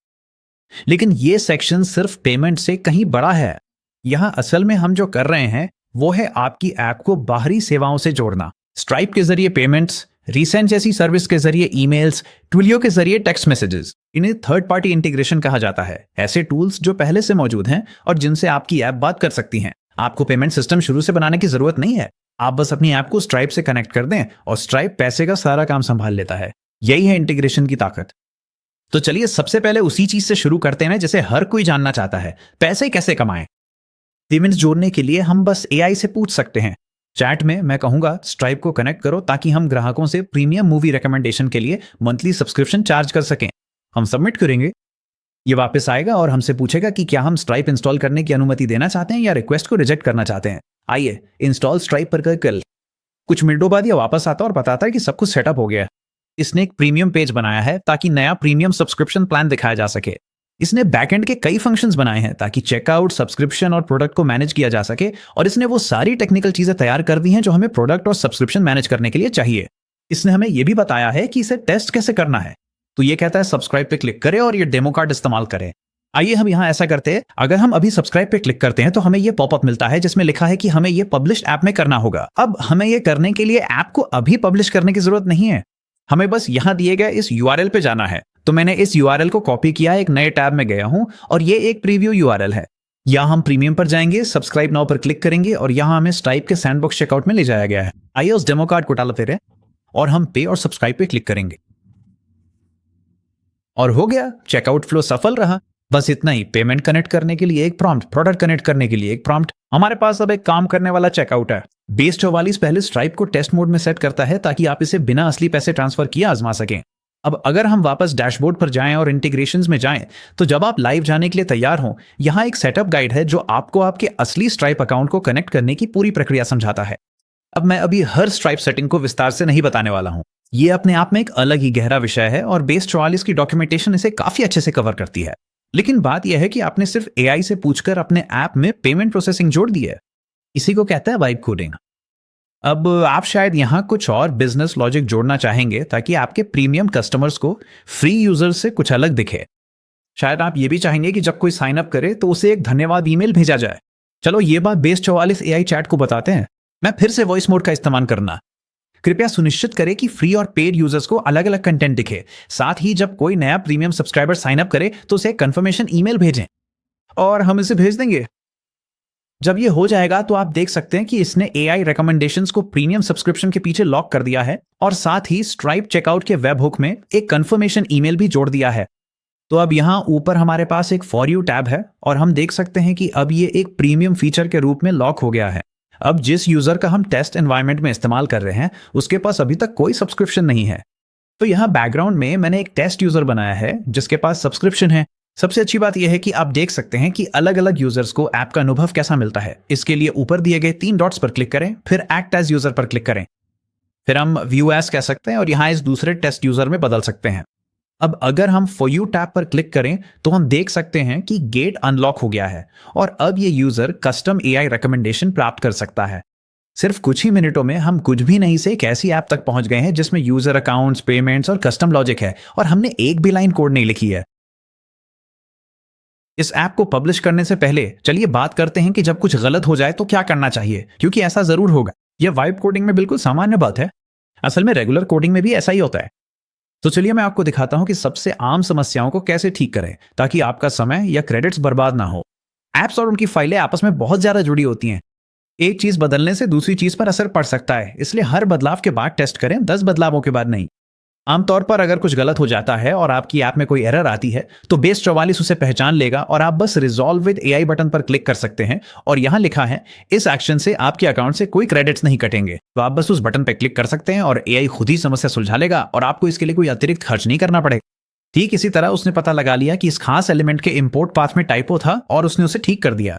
[SPEAKER 1] लेकिन ये सेक्शन सिर्फ पेमेंट से कहीं बड़ा है। यहां असल में हम जो कर रहे हैं वो है आपकी ऐप को बाहरी सेवाओं से जोड़ना। स्ट्राइप के जरिए पेमेंट्स, रीसेंट जैसी सर्विस के जरिए ईमेल्स, ट्विलियो के जरिए टेक्स्ट मैसेजेस। इन्हें थर्ड पार्टी इंटीग्रेशन कहा जाता है। ऐसे टूल्स जो पहले से मौजूद हैं और जिनसे आपकी ऐप बात कर सकती हैं। आपको पेमेंट सिस्टम शुरू से बनाने की जरूरत नहीं है। आप बस अपनी ऐप को स्ट्राइप से कनेक्ट कर दें और स्ट्राइप पैसे का सारा काम संभाल लेता है। यही है इंटीग्रेशन की ताकत। तो चलिए सबसे पहले उसी चीज से शुरू करते हैं जिसे हर कोई जानना चाहता है, पैसे कैसे कमाएं। पेमेंट्स जोड़ने के लिए हम बस एआई से पूछ सकते हैं। चैट में मैं कहूंगा स्ट्राइप को कनेक्ट करो ताकि हम ग्राहकों से प्रीमियम मूवी रिकमेंडेशन के लिए मंथली सब्सक्रिप्शन चार्ज कर सकें। हम सबमिट करेंगे, ये वापस आएगा और हमसे पूछेगा कि क्या हम स्ट्राइप इंस्टॉल करने की अनुमति देना चाहते हैं या रिक्वेस्ट को रिजेक्ट करना चाहते हैं। आइए इंस्टॉल स्ट्राइप पर कर। कुछ मिनटों बाद ये वापस आता है और बताता है कि सब कुछ सेटअप हो गया है। इसने एक प्रीमियम पेज बनाया है ताकि नया प्रीमियम सब्सक्रिप्शन प्लान दिखाया जा सके। इसने बैकएंड के कई फंक्शंस बनाए हैं ताकि चेकआउट, सब्सक्रिप्शन और प्रोडक्ट को मैनेज किया जा सके, और इसने वो सारी टेक्निकल चीजें तैयार कर दी हैं जो हमें प्रोडक्ट और सब्सक्रिप्शन मैनेज करने के लिए चाहिए। इसने हमें यह भी बताया है कि इसे टेस्ट कैसे करना है। तो ये कहता है सब्सक्राइब पे क्लिक करें और ये डेमो कार्ड इस्तेमाल करें। आइए हम यहाँ ऐसा करते हैं। अगर हम अभी सब्सक्राइब पे क्लिक करते हैं तो हमें ये पॉपअप मिलता है जिसमें लिखा है कि हमें ये पब्लिश ऐप में करना होगा। अब हमें ये करने के लिए ऐप को अभी पब्लिश करने की जरूरत नहीं है। हमें बस यहाँ दिए गए इस यूआरएल पे जाना है। तो मैंने इस यूआरएल को कॉपी किया, एक नए टैब में गया हूं और ये एक प्रीव्यू यूआरएल है। यहाँ हम प्रीमियम पर जाएंगे, सब्सक्राइब नाउ पर क्लिक करेंगे और यहाँ हमें स्ट्राइप के सैंडबॉक्स चेकआउट में ले जाया गया है। आइए उस डेमो कार्ड को डालते रहे और हम पे और सब्सक्राइब पे क्लिक करेंगे और हो गया, चेकआउट फ्लो सफल रहा। बस इतना ही। पेमेंट कनेक्ट करने के लिए एक प्रॉम्प्ट, प्रोडक्ट कनेक्ट करने के लिए एक प्रॉम्प्ट। हमारे पास अब एक काम करने वाला चेकआउट है। बेस 44 पहले स्ट्राइप को टेस्ट मोड में सेट करता है ताकि आप इसे बिना असली पैसे ट्रांसफर किए आजमा सकें। अब अगर हम वापस डैशबोर्ड पर जाएं और इंटीग्रेशंस में जाएं, तो जब आप लाइव जाने के लिए तैयार हों, यहां एक सेटअप गाइड है जो आपको आपके असली स्ट्राइप अकाउंट को कनेक्ट करने की पूरी प्रक्रिया समझाता है। अब मैं अभी हर स्ट्राइप सेटिंग को विस्तार से नहीं बताने वाला हूं। ये अपने आप में एक अलग ही गहरा विषय है और बेस 44 की डॉक्यूमेंटेशन इसे काफी अच्छे से कवर करती है। लेकिन बात यह है कि आपने सिर्फ एआई से पूछकर अपने ऐप में पेमेंट प्रोसेसिंग जोड़ दी है। इसी को कहता है वाइब कोडिंग। अब आप शायद यहां कुछ और बिजनेस लॉजिक जोड़ना चाहेंगे ताकि आपके प्रीमियम कस्टमर्स को फ्री यूजर्स से कुछ अलग दिखे। शायद आप ये भी चाहेंगे कि जब कोई साइन अप करे तो उसे एक धन्यवाद ईमेल भेजा जाए। चलो ये बात बेस 44 एआई चैट को बताते हैं। मैं फिर से वॉइस मोड का इस्तेमाल करना। कृपया सुनिश्चित करें कि फ्री और पेड यूजर्स को अलग अलग कंटेंट दिखे। साथ ही जब कोई नया प्रीमियम सब्सक्राइबर साइन अप करे तो उसे कंफर्मेशन ईमेल भेजें और हम इसे भेज देंगे। जब ये हो जाएगा तो आप देख सकते हैं कि इसने एआई रिकमेंडेशंस को प्रीमियम सब्सक्रिप्शन के पीछे लॉक कर दिया है और साथ ही स्ट्राइप चेकआउट के वेब हुक में एक कंफर्मेशन ईमेल भी जोड़ दिया है। तो अब यहां ऊपर हमारे पास एक फॉर यू टैब है और हम देख सकते हैं कि अब ये एक प्रीमियम फीचर के रूप में लॉक हो गया है। अब जिस यूजर का हम टेस्ट एनवायरनमेंट में इस्तेमाल कर रहे हैं उसके पास अभी तक कोई सब्सक्रिप्शन नहीं है। तो यहाँ बैकग्राउंड में मैंने एक टेस्ट यूजर बनाया है जिसके पास सब्सक्रिप्शन है। सबसे अच्छी बात यह है कि आप देख सकते हैं कि अलग अलग यूजर्स को ऐप का अनुभव कैसा मिलता है। इसके लिए ऊपर दिए गए 3 डॉट्स पर क्लिक करें, फिर एक्ट एज यूजर पर क्लिक करें, फिर हम व्यू एज कह सकते हैं और यहाँ इस दूसरे टेस्ट यूजर में बदल सकते हैं। अब अगर हम फॉर यू टैब पर क्लिक करें तो हम देख सकते हैं कि गेट अनलॉक हो गया है और अब ये यूजर कस्टम एआई रिकमेंडेशन प्राप्त कर सकता है। सिर्फ कुछ ही मिनटों में हम कुछ भी नहीं से एक ऐसी ऐप तक पहुंच गए हैं जिसमें यूजर अकाउंट्स, पेमेंट्स और कस्टम लॉजिक है और हमने एक भी लाइन कोड नहीं लिखी है। इस ऐप को पब्लिश करने से पहले चलिए बात करते हैं कि जब कुछ गलत हो जाए तो क्या करना चाहिए, क्योंकि ऐसा जरूर होगा। यह वाइब कोडिंग में बिल्कुल सामान्य बात है। असल में रेगुलर कोडिंग में भी ऐसा ही होता है। तो चलिए मैं आपको दिखाता हूं कि सबसे आम समस्याओं को कैसे ठीक करें ताकि आपका समय या क्रेडिट्स बर्बाद ना हो। ऐप्स और उनकी फाइलें आपस में बहुत ज्यादा जुड़ी होती हैं। एक चीज बदलने से दूसरी चीज पर असर पड़ सकता है, इसलिए हर बदलाव के बाद टेस्ट करें, 10 बदलावों के बाद नहीं। आमतौर पर अगर कुछ गलत हो जाता है और आपकी ऐप में कोई एरर आती है तो बेस 44 उसे पहचान लेगा और आप बस रिजॉल्व विद एआई बटन पर क्लिक कर सकते हैं और यहां लिखा है इस एक्शन से आपके अकाउंट से कोई क्रेडिट्स नहीं कटेंगे। तो आप बस उस बटन पर क्लिक कर सकते हैं और एआई खुद ही समस्या सुलझा लेगा और आपको इसके लिए कोई अतिरिक्त खर्च नहीं करना पड़ेगा। ठीक इसी तरह उसने पता लगा लिया कि इस खास एलिमेंट के इंपोर्ट पाथ में टाइपो था और उसने उसे ठीक कर दिया।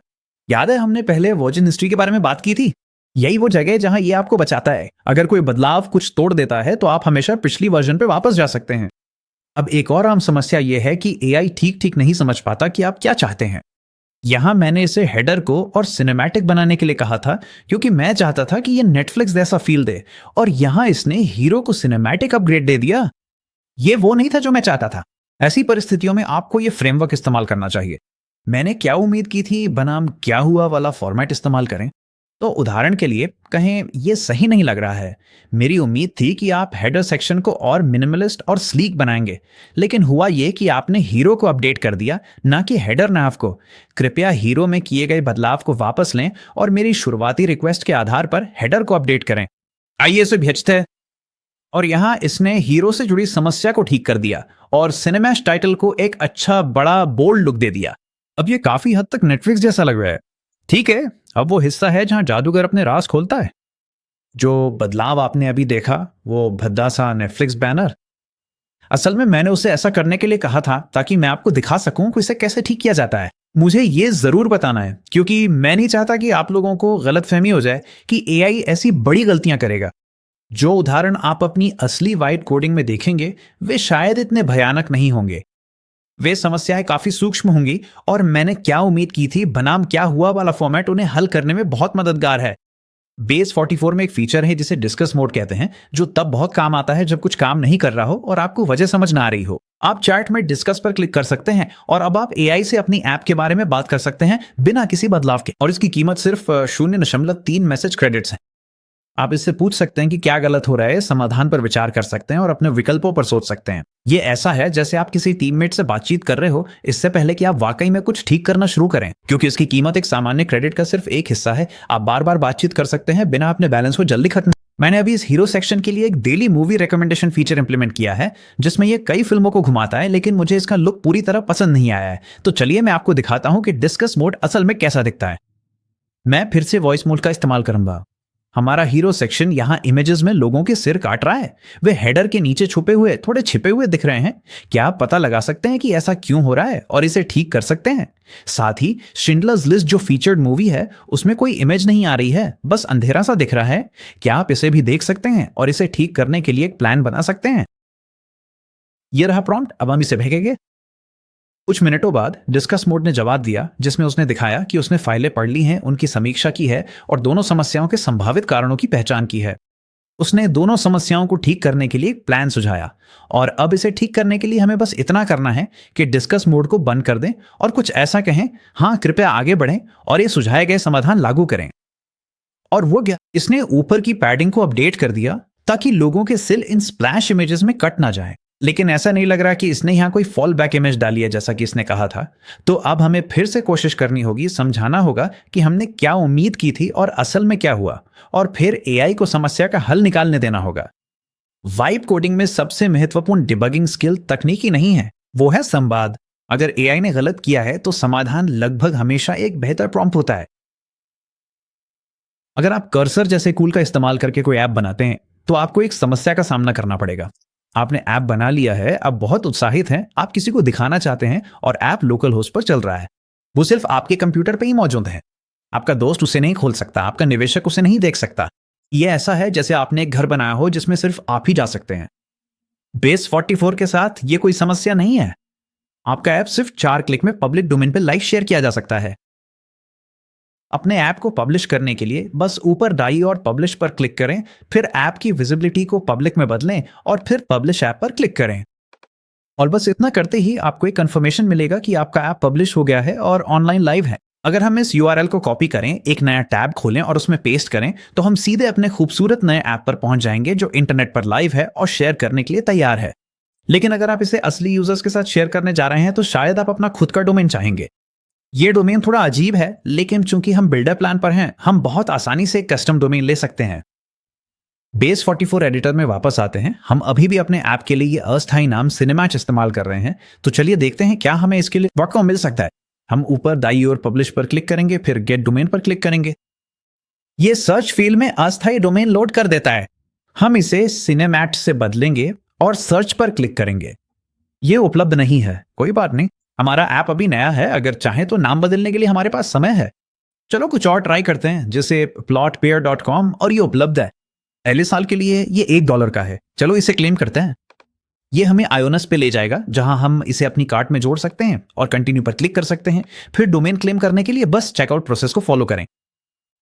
[SPEAKER 1] याद है हमने पहले वर्जन हिस्ट्री के बारे में बात की थी? यही वो जगह है जहां ये आपको बचाता है। अगर कोई बदलाव कुछ तोड़ देता है तो आप हमेशा पिछली वर्जन पे वापस जा सकते हैं। अब एक और आम समस्या यह है कि एआई ठीक नहीं समझ पाता कि आप क्या चाहते हैं। यहां मैंने इसे हेडर को और सिनेमैटिक बनाने के लिए कहा था क्योंकि मैं चाहता था कि ये नेटफ्लिक्स जैसा फील दे, और यहां इसने हीरो को सिनेमैटिक अपग्रेड दे दिया। ये वो नहीं था जो मैं चाहता था। ऐसी परिस्थितियों में आपको ये फ्रेमवर्क इस्तेमाल करना चाहिए। मैंने क्या उम्मीद की थी बनाम क्या हुआ वाला फॉर्मेट इस्तेमाल करें। तो उदाहरण के लिए कहें ये सही नहीं लग रहा है। मेरी उम्मीद थी कि आप हेडर सेक्शन को और मिनिमलिस्ट और स्लीक बनाएंगे, लेकिन हुआ ये कि आपने हीरो को अपडेट कर दिया, ना कि हेडर नाव को। कृपया हीरो में किए गए बदलाव को वापस लें और मेरी शुरुआती रिक्वेस्ट के आधार पर हेडर को अपडेट करें। आइए इसे भेजते हैं। और यहां इसने हीरो से जुड़ी समस्या को ठीक कर दिया और सिनेमैश टाइटल को एक अच्छा बड़ा बोल्ड लुक दे दिया। अब ये काफी हद तक नेटफ्लिक्स जैसा लग रहा है। ठीक है, अब वो हिस्सा है जहां जादूगर अपने राज खोलता है। जो बदलाव आपने अभी देखा वो भद्दा सा नेटफ्लिक्स बैनर, असल में मैंने उसे ऐसा करने के लिए कहा था ताकि मैं आपको दिखा सकूं कि इसे कैसे ठीक किया जाता है। मुझे ये जरूर बताना है क्योंकि मैं नहीं चाहता कि आप लोगों को गलतफहमी हो जाए कि एआई ऐसी बड़ी गलतियां करेगा। जो उदाहरण आप अपनी असली वाइड कोडिंग में देखेंगे वे शायद इतने भयानक नहीं होंगे। वे समस्याएं काफी सूक्ष्म होंगी और मैंने क्या उम्मीद की थी बनाम क्या हुआ वाला फॉर्मेट उन्हें हल करने में बहुत मददगार है। बेस 44 में एक फीचर है जिसे डिस्कस मोड कहते हैं, जो तब बहुत काम आता है जब कुछ काम नहीं कर रहा हो और आपको वजह समझ ना आ रही हो। आप चैट में डिस्कस पर क्लिक कर सकते हैं और अब आप एआई से अपनी ऐप के बारे में बात कर सकते हैं बिना किसी बदलाव के, और इसकी कीमत सिर्फ 0.3 मैसेज क्रेडिट्स है। आप इससे पूछ सकते हैं कि क्या गलत हो रहा है, समाधान पर विचार कर सकते हैं और अपने विकल्पों पर सोच सकते हैं। ये ऐसा है जैसे आप किसी टीममेट से बातचीत कर रहे हो इससे पहले कि आप वाकई में कुछ ठीक करना शुरू करें। क्योंकि इसकी कीमत एक सामान्य क्रेडिट का सिर्फ एक हिस्सा है, आप बार बार बातचीत कर सकते हैं बिना अपने बैलेंस को जल्दी खत्म। मैंने अभी इस हीरो सेक्शन के लिए एक daily movie recommendation feature implement किया है जिसमें ये कई फिल्मों को घुमाता है, लेकिन मुझे इसका लुक पूरी तरह पसंद नहीं आया है। तो चलिए मैं आपको दिखाता हूं कि डिस्कस मोड असल में कैसा दिखता है। मैं फिर से वॉइस मोड का इस्तेमाल करूंगा। हमारा हीरो सेक्शन यहाँ इमेजेस में लोगों के सिर काट रहा है। वे हेडर के नीचे छुपे हुए थोड़े छिपे हुए दिख रहे हैं। क्या आप पता लगा सकते हैं कि ऐसा क्यों हो रहा है और इसे ठीक कर सकते हैं? साथ ही शिंडलर्स लिस्ट जो फीचर्ड मूवी है उसमें कोई इमेज नहीं आ रही है, बस अंधेरा सा दिख रहा है। क्या आप इसे भी देख सकते हैं और इसे ठीक करने के लिए एक प्लान बना सकते हैं? यह रहा प्रॉम्प्ट, अब हम इसे भेजेंगे। कुछ मिनटों बाद डिस्कस मोड ने जवाब दिया जिसमें उसने दिखाया कि उसने फाइलें पढ़ ली हैं, उनकी समीक्षा की है और दोनों समस्याओं के संभावित कारणों की पहचान की है। उसने दोनों समस्याओं को ठीक करने के लिए एक प्लान सुझाया और अब इसे ठीक करने के लिए हमें बस इतना करना है कि डिस्कस मोड को बंद कर दें और कुछ ऐसा कहें, हाँ कृपया आगे बढ़ें और ये सुझाए गए समाधान लागू करें। और वो क्या, इसने ऊपर की पैडिंग को अपडेट कर दिया ताकि लोगों के सिल इन स्प्लैश इमेजेस में कट ना जाए। लेकिन ऐसा नहीं लग रहा कि इसने यहां कोई फॉल बैक इमेज डाली है जैसा कि इसने कहा था। तो अब हमें फिर से कोशिश करनी होगी, समझाना होगा कि हमने क्या उम्मीद की थी और असल में क्या हुआ, और फिर एआई को समस्या का हल निकालने देना होगा। वाइब कोडिंग में सबसे महत्वपूर्ण डिबगिंग स्किल तकनीकी नहीं है, वो है संवाद। अगर एआई ने गलत किया है तो समाधान लगभग हमेशा एक बेहतर प्रॉम्प्ट होता है। अगर आप कर्सर जैसे टूल का इस्तेमाल करके कोई ऐप बनाते हैं तो आपको एक समस्या का सामना करना पड़ेगा। आपने ऐप बना लिया है, आप बहुत उत्साहित हैं, आप किसी को दिखाना चाहते हैं और ऐप लोकल होस्ट पर चल रहा है। वो सिर्फ आपके कंप्यूटर पे ही मौजूद है। आपका दोस्त उसे नहीं खोल सकता, आपका निवेशक उसे नहीं देख सकता। ये ऐसा है जैसे आपने एक घर बनाया हो जिसमें सिर्फ आप ही जा सकते हैं। बेस 44 के साथ ये कोई समस्या नहीं है। आपका ऐप सिर्फ 4 क्लिक में पब्लिक डोमेन पे लाइव शेयर किया जा सकता है। अपने ऐप को पब्लिश करने के लिए बस ऊपर दाईं ओर पब्लिश पर क्लिक करें, फिर ऐप की विजिबिलिटी को पब्लिक में बदलें और फिर पब्लिश ऐप पर क्लिक करें। और बस इतना करते ही आपको एक कंफर्मेशन मिलेगा कि आपका ऐप पब्लिश हो गया है और ऑनलाइन लाइव है। अगर हम इस यूआरएल को कॉपी करें, एक नया टैब खोलें और उसमें पेस्ट करें, तो हम सीधे अपने खूबसूरत नए ऐप पर पहुंच जाएंगे जो इंटरनेट पर लाइव है और शेयर करने के लिए तैयार है। लेकिन अगर आप इसे असली यूजर्स के साथ शेयर करने जा रहे हैं तो शायद आप अपना खुद का डोमेन चाहेंगे। ये डोमेन थोड़ा अजीब है, लेकिन चूंकि हम बिल्डर प्लान पर हैं, हम बहुत आसानी से कस्टम डोमेन ले सकते हैं। बेस 44 एडिटर में वापस आते हैं। हम अभी भी अपने ऐप के लिए ये अस्थायी नाम सिनेमैच इस्तेमाल कर रहे हैं, तो चलिए देखते हैं क्या हमें इसके लिए वाकई मिल सकता है। हम ऊपर दाईं ओर पब्लिश पर क्लिक करेंगे, फिर गेट डोमेन पर क्लिक करेंगे। ये सर्च फील्ड में अस्थायी डोमेन लोड कर देता है। हम इसे सिनेमैट से बदलेंगे और सर्च पर क्लिक करेंगे। ये उपलब्ध नहीं है, कोई बात नहीं, हमारा ऐप अभी नया है, अगर चाहें तो नाम बदलने के लिए हमारे पास समय है। चलो कुछ और ट्राई करते हैं, जैसे plotpair.com, और ये उपलब्ध है। पहले साल के लिए ये $1 का है। चलो इसे क्लेम करते हैं। ये हमें आयोनस पे ले जाएगा, जहां हम इसे अपनी कार्ट में जोड़ सकते हैं और कंटिन्यू पर क्लिक कर सकते हैं। फिर डोमेन क्लेम करने के लिए बस चेकआउट प्रोसेस को फॉलो करें।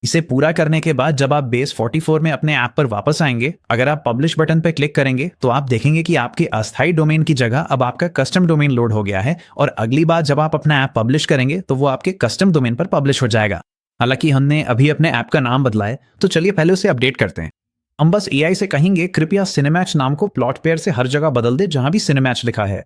[SPEAKER 1] इसे पूरा करने के बाद जब आप बेस 44 में अपने ऐप पर वापस आएंगे, अगर आप पब्लिश बटन पर क्लिक करेंगे तो आप देखेंगे कि आपके अस्थायी डोमेन की जगह अब आपका कस्टम डोमेन लोड हो गया है और अगली बार जब आप अपना ऐप पब्लिश करेंगे तो वो आपके कस्टम डोमेन पर पब्लिश हो जाएगा। हालांकि हमने अभी अपने ऐप का नाम बदला है, तो चलिए पहले उसे अपडेट करते हैं। हम बस एआई से कहेंगे कृपया सिनेमैच नाम को प्लॉटपेयर से हर जगह बदल दे जहां भी सिनेमैच लिखा है।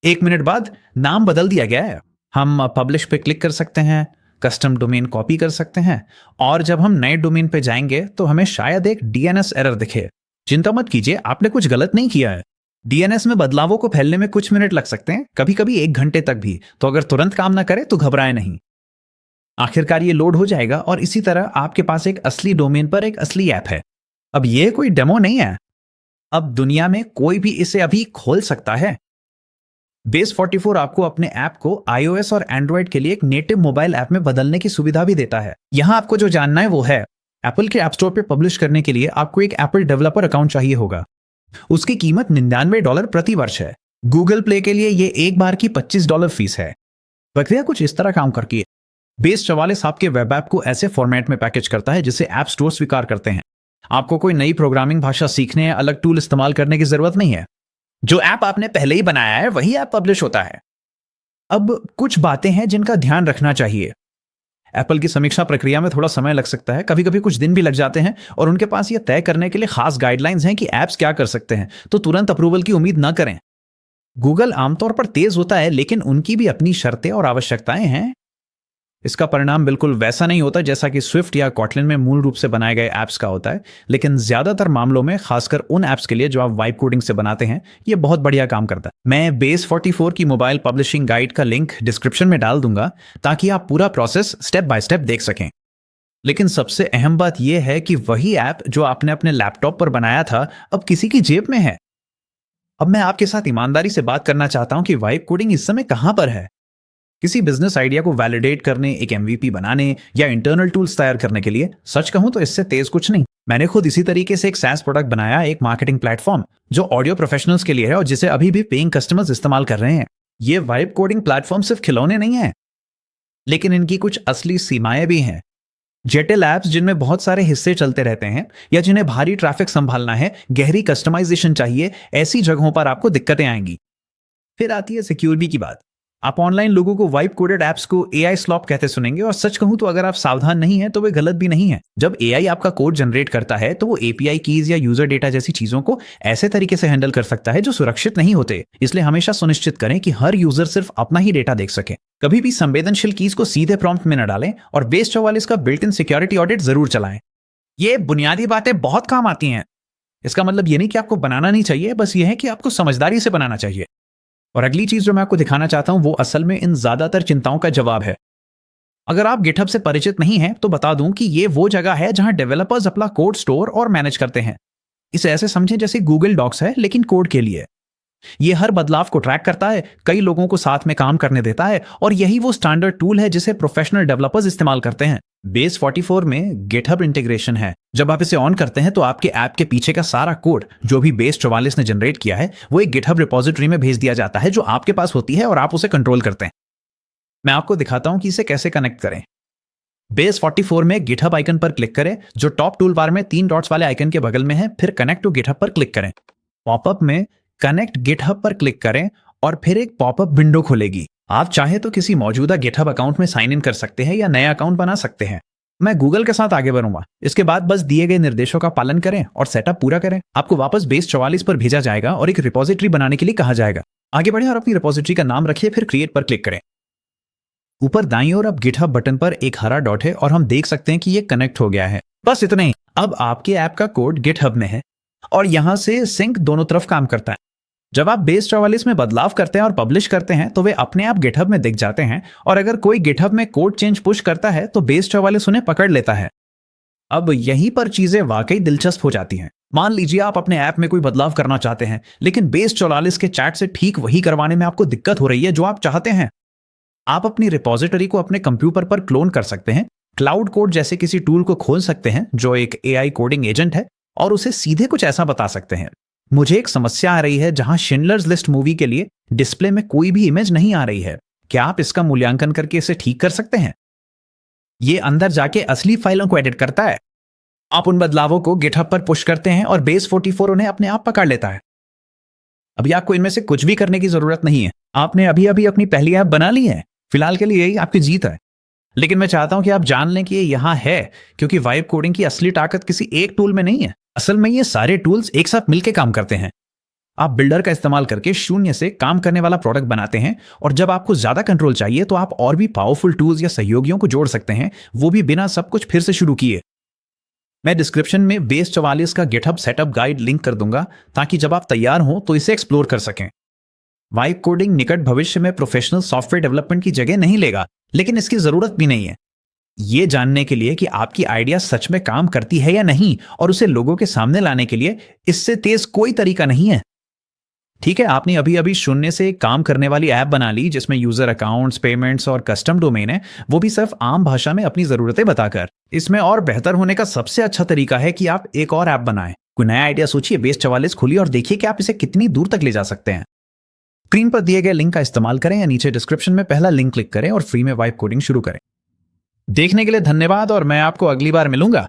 [SPEAKER 1] 1 मिनट बाद नाम बदल दिया गया है। हम पब्लिश पे क्लिक कर सकते हैं, कस्टम डोमेन कॉपी कर सकते हैं और जब हम नए डोमेन पे जाएंगे तो हमें शायद एक डीएनएस एरर दिखे। चिंता मत कीजिए, आपने कुछ गलत नहीं किया है। डीएनएस में बदलावों को फैलने में कुछ मिनट लग सकते हैं, कभी कभी 1 घंटे तक भी, तो अगर तुरंत काम ना करे तो घबराए नहीं। आखिरकार ये लोड हो जाएगा और इसी तरह आपके पास एक असली डोमेन पर एक असली ऐप है। अब ये कोई डेमो नहीं है, अब दुनिया में कोई भी इसे अभी खोल सकता है। बेस 44 आपको अपने ऐप को iOS और एंड्रॉयड के लिए एक नेटिव मोबाइल ऐप में बदलने की सुविधा भी देता है। यहां आपको जो जानना है वो है, एप्पल के ऐप स्टोर पे पब्लिश करने के लिए आपको एक एप्पल डेवलपर अकाउंट चाहिए होगा। उसकी कीमत $99 प्रति वर्ष है। गूगल प्ले के लिए ये एक बार की $25 फीस है। प्रक्रिया कुछ इस तरह काम करती है। बेस 44 आपके वेब ऐप को ऐसे फॉर्मेट में पैकेज करता है जिसे ऐप स्टोर स्वीकार करते हैं। आपको कोई नई प्रोग्रामिंग भाषा सीखने या अलग टूल इस्तेमाल करने की जरूरत नहीं है। जो ऐप आपने पहले ही बनाया है वही ऐप पब्लिश होता है। अब कुछ बातें हैं जिनका ध्यान रखना चाहिए। एप्पल की समीक्षा प्रक्रिया में थोड़ा समय लग सकता है, कभी कभी कुछ दिन भी लग जाते हैं और उनके पास यह तय करने के लिए खास गाइडलाइंस हैं कि ऐप्स क्या कर सकते हैं, तो तुरंत अप्रूवल की उम्मीद ना करें। गूगल आमतौर पर तेज होता है, लेकिन उनकी भी अपनी शर्तें और आवश्यकताएं हैं। इसका परिणाम बिल्कुल वैसा नहीं होता जैसा कि स्विफ्ट या कॉटलिन में मूल रूप से बनाए गए ऐप्स का होता है, लेकिन ज्यादातर मामलों में, खासकर उन ऐप्स के लिए जो आप वाइब कोडिंग से बनाते हैं, ये बहुत बढ़िया काम करता है। मैं बेस 44 की मोबाइल पब्लिशिंग गाइड का लिंक डिस्क्रिप्शन में डाल दूंगा ताकि आप पूरा प्रोसेस स्टेप बाय स्टेप देख सकें। लेकिन सबसे अहम बात यह है कि वही ऐप जो आपने अपने लैपटॉप पर बनाया था अब किसी की जेब में है। अब मैं आपके साथ ईमानदारी से बात करना चाहता हूं कि वाइब कोडिंग इस समय कहां पर है। किसी बिजनेस आइडिया को वैलिडेट करने, एक एमवीपी बनाने या इंटरनल टूल्स तैयार करने के लिए, सच कहूं तो इससे तेज कुछ नहीं। मैंने खुद इसी तरीके से एक SaaS प्रोडक्ट बनाया, एक मार्केटिंग प्लेटफॉर्म जो ऑडियो प्रोफेशनल्स के लिए है और जिसे अभी भी पेइंग कस्टमर्स इस्तेमाल कर रहे हैं। ये वाइब कोडिंग प्लेटफॉर्म सिर्फ खिलौने नहीं है, लेकिन इनकी कुछ असली सीमाएं भी हैं। जटिल ऐप्स जिनमें बहुत सारे हिस्से चलते रहते हैं या जिन्हें भारी ट्रैफिक संभालना है, गहरी कस्टमाइजेशन चाहिए, ऐसी जगहों पर आपको दिक्कतें आएंगी। फिर आती है सिक्योरिटी की बात। आप ऑनलाइन लोगों को वाइब कोडेड ऐप्स को एआई स्लॉप कहते सुनेंगे, और सच कहूं तो अगर आप सावधान नहीं हैं तो वे गलत भी नहीं है। जब एआई आपका कोड जनरेट करता है तो वो एपीआई कीज या यूजर डेटा जैसी चीजों को ऐसे तरीके से हैंडल कर सकता है जो सुरक्षित नहीं होते। इसलिए हमेशा सुनिश्चित करें कि हर यूजर सिर्फ अपना ही डेटा देख सके। कभी भी संवेदनशील कीज को सीधे प्रॉम्प्ट में न डालें और बेस 44 का बिल्ट इन सिक्योरिटी ऑडिट जरूर चलाएं। ये बुनियादी बातें बहुत काम आती हैं। इसका मतलब ये नहीं कि आपको बनाना नहीं चाहिए, बस ये है कि आपको समझदारी से बनाना चाहिए। और अगली चीज जो मैं आपको दिखाना चाहता हूं वो असल में इन ज्यादातर चिंताओं का जवाब है। अगर आप गिटहब से परिचित नहीं हैं तो बता दूं कि ये वो जगह है जहां डेवलपर्स अपना कोड स्टोर और मैनेज करते हैं। इसे ऐसे समझें जैसे गूगल डॉक्स है लेकिन कोड के लिए। ये हर बदलाव को ट्रैक करता है, कई लोगों को साथ में काम करने देता है और यही वो स्टैंडर्ड टूल है जिसे प्रोफेशनल डेवलपर्स इस्तेमाल करते हैं। बेस 44 में गिटहब इंटीग्रेशन है। जब आप इसे ऑन करते हैं तो आपके ऐप के पीछे का सारा कोड जो भी बेस 44 ने जनरेट किया है वो एक गिटहब रिपोजिटरी में भेज दिया जाता है जो आपके पास होती है और आप उसे कंट्रोल करते हैं। मैं आपको दिखाता हूं कि इसे कैसे कनेक्ट करें। बेस 44 में गिटहब आइकन पर क्लिक करें जो टॉप टूल बार में 3 डॉट्स वाले आइकन के बगल में है, फिर कनेक्ट टू गिटहब पर क्लिक करें। पॉपअप में कनेक्ट गिटहब पर क्लिक करें और फिर एक पॉपअप विंडो खुलेगी। आप चाहे तो किसी मौजूदा गिटहब अकाउंट में साइन इन कर सकते हैं या नया अकाउंट बना सकते हैं। मैं गूगल के साथ आगे बढ़ूंगा। इसके बाद बस दिए गए निर्देशों का पालन करें और सेटअप पूरा करें। आपको वापस बेस 44 पर भेजा जाएगा और एक रिपोजिटरी बनाने के लिए कहा जाएगा। आगे बढ़ें और अपनी रिपोजिटरी का नाम रखिए, फिर क्रिएट पर क्लिक करें। ऊपर दाईं ओर अब गिटहब बटन पर एक हरा डॉट है और हम देख सकते हैं कि ये कनेक्ट हो गया है। बस इतना ही। अब आपके ऐप का कोड गिटहब में है और यहां से सिंक दोनों तरफ काम करता है। जब आप बेस 44 में बदलाव करते हैं और पब्लिश करते हैं तो वे अपने आप गिटहब में दिख जाते हैं और अगर कोई गिटहब में कोड चेंज पुश करता है तो बेस 44 उन्हें पकड़ लेता है। अब यहीं पर चीजें वाकई दिलचस्प हो जाती हैं। मान लीजिए आप अपने ऐप में कोई बदलाव करना चाहते हैं लेकिन बेस 44 के चैट से ठीक वही करवाने में आपको दिक्कत हो रही है जो आप चाहते हैं। आप अपनी रिपोजिटरी को अपने कंप्यूटर पर क्लोन कर सकते हैं, क्लाउड कोड जैसे किसी टूल को खोल सकते हैं जो एक एआई कोडिंग एजेंट है और उसे सीधे कुछ ऐसा बता सकते हैं। मुझे एक समस्या आ रही है जहां शिंडलर्स लिस्ट मूवी के लिए डिस्प्ले में कोई भी इमेज नहीं आ रही है। क्या आप इसका मूल्यांकन करके इसे ठीक कर सकते हैं? ये अंदर जाके असली फाइलों को एडिट करता है। आप उन बदलावों को गिटहब पर पुश करते हैं और बेस 44 उन्हें अपने आप पकड़ लेता है। अभी आपको इनमें से कुछ भी करने की जरूरत नहीं है। आपने अभी अभी अपनी पहली ऐप बना ली है। फिलहाल के लिए यही आपकी जीत है। लेकिन मैं चाहता हूं कि आप जान लें कि ये यहां है क्योंकि वाइब कोडिंग की असली ताकत किसी एक टूल में नहीं है। असल में ये सारे टूल्स एक साथ मिलकर काम करते हैं। आप बिल्डर का इस्तेमाल करके शून्य से काम करने वाला प्रोडक्ट बनाते हैं और जब आपको ज्यादा कंट्रोल चाहिए तो आप और भी पावरफुल टूल्स या सहयोगियों को जोड़ सकते हैं, वो भी बिना सब कुछ फिर से शुरू किए। मैं डिस्क्रिप्शन में बेस 44 का गिटहब सेटअप गाइड लिंक कर दूंगा ताकि जब आप तैयार हों तो इसे एक्सप्लोर कर सकें। वाइब कोडिंग निकट भविष्य में प्रोफेशनल सॉफ्टवेयर डेवलपमेंट की जगह नहीं लेगा, लेकिन इसकी जरूरत भी नहीं है। ये जानने के लिए कि आपकी आइडिया सच में काम करती है या नहीं और उसे लोगों के सामने लाने के लिए इससे तेज कोई तरीका नहीं है। ठीक है, आपने अभी अभी शून्य से काम करने वाली ऐप बना ली जिसमें यूजर अकाउंट्स, पेमेंट्स और कस्टम डोमेन है, वो भी सिर्फ आम भाषा में अपनी जरूरतें बताकर। इसमें और बेहतर होने का सबसे अच्छा तरीका है कि आप एक और ऐप बनाएं। कोई नया आइडिया सोचिए, बेस 44 खोलिए और देखिए कि आप इसे कितनी दूर तक ले जा सकते हैं। स्क्रीन पर दिए गए लिंक का इस्तेमाल करें या नीचे डिस्क्रिप्शन में पहला लिंक क्लिक करें और फ्री में वाइब कोडिंग शुरू करें। देखने के लिए धन्यवाद और मैं आपको अगली बार मिलूंगा।